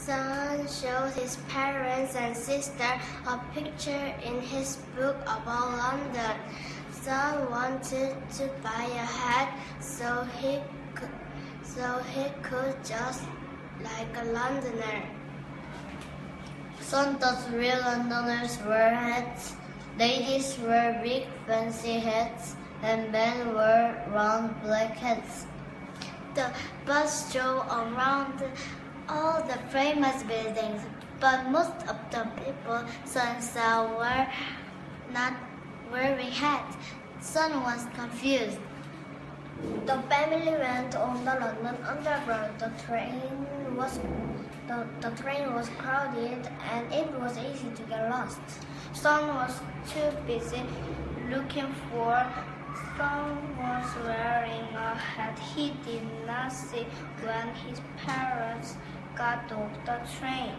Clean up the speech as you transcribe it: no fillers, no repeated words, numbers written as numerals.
Son showed his parents and sister a picture in his book about London. Son wanted to buy a hat so he could just like a Londoner. Son thought real Londoners wear hats. Ladies wear big fancy hats, and men wear round black hats. The bus drove around all the famous buildings, but most of the people Son saw were not wearing hats. Son was confused. The family went on the London Underground. The train was crowded and it was easy to get lost. Son was too busy looking for. Son was wearing a hat he did not see when his parents got off the train.